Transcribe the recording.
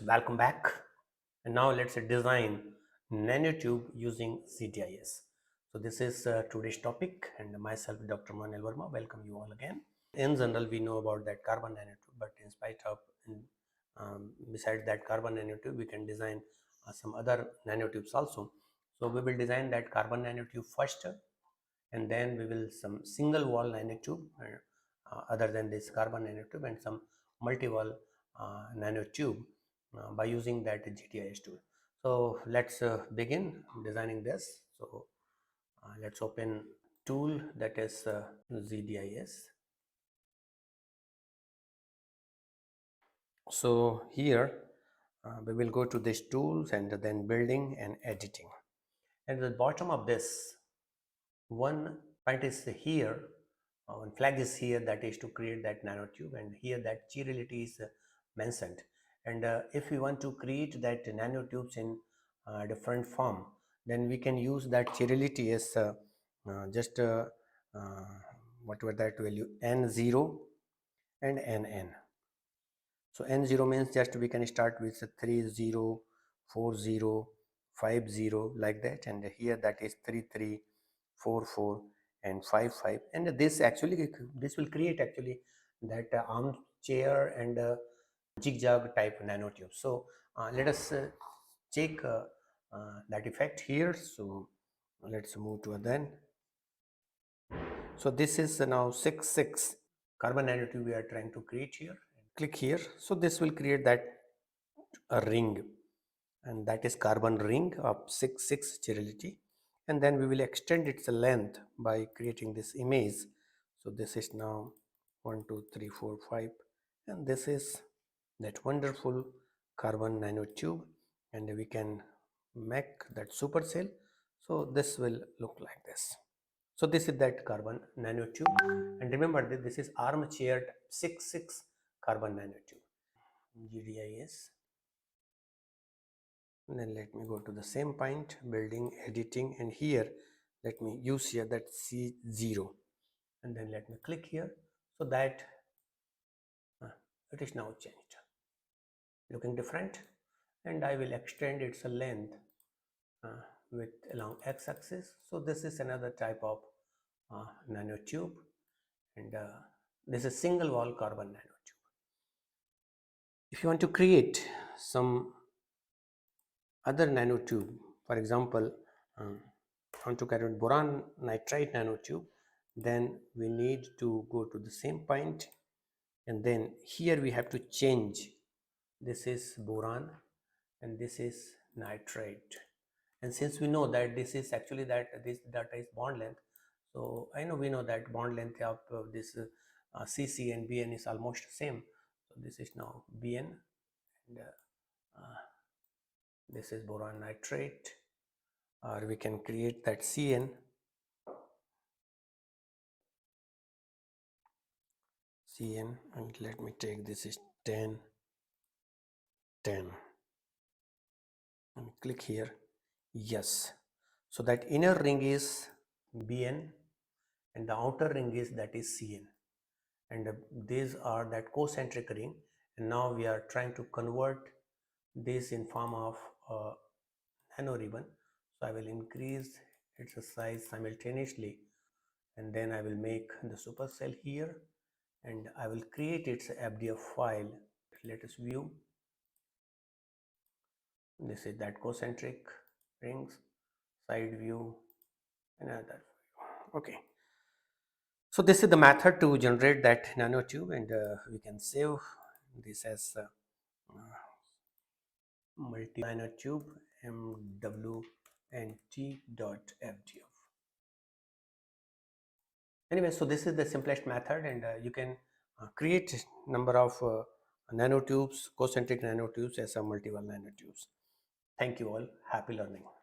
Welcome back. And now let's design nanotube using GDIS. So this is today's topic, and myself, Dr. Manil Verma, welcome you all again. In general, we know about that carbon nanotube, but in spite of, besides that carbon nanotube, we can design some other nanotubes also. So we will design that carbon nanotube first, and then we will some single wall nanotube other than this carbon nanotube, and some multi-wall nanotube by using that GDIS tool. So let's begin designing this. So let's open tool, that is GDIS. So here we will go to this tools and then building and editing. And at the bottom of this, one point is here, one flag is here, that is to create that nanotube, and here that chirality is mentioned. And if we want to create that nanotubes in different form, then we can use that chirality as just whatever that value n0 and nn. So n0 means just we can start with 30, 40, 50 like that, and here that is 33, 44 and 55, and this will create actually that armchair and zigzag type nanotube. So let us check that effect here. So let's move to then. So this is now 6 carbon nanotube we are trying to create here. Click here. So this will create that a ring, and that is carbon ring of 6 chirality, and then we will extend its length by creating this image. So this is now 1 2 3 4 5, and this is that wonderful carbon nanotube, and we can make that supercell. So this will look like this. So this is that carbon nanotube, and remember that this is armchair 6 carbon nanotube. GDIS. And then let me go to the same point, building, editing, and here let me use here that C0, and then let me click here, so that it is now changed, looking different. And I will extend its length with along x-axis. So this is another type of nanotube, and this is single wall carbon nanotube. If you want to create some other nanotube, for example, want to create boron nitride nanotube, then we need to go to the same point, and then here we have to change. This is boron and this is nitride, and since we know that this is actually that this data is bond length, so we know that bond length of this CC and BN is almost same. So this is now BN, and this is boron nitrate, or we can create that CN. And let me take this is 10 10 and click here. Yes, so that inner ring is BN and the outer ring is that is CN, and these are that concentric ring, and now we are trying to convert this in form of nano ribbon. So I will increase its size simultaneously, and then I will make the supercell here, and I will create its FDF file. Let us view. This is that concentric rings, side view, another. Okay. So this is the method to generate that nanotube, and we can save this as multi nanotube MWNT.FDF. Anyway, so this is the simplest method, and you can create number of nanotubes, concentric nanotubes as a multi-wall nanotubes. Thank you all. Happy learning.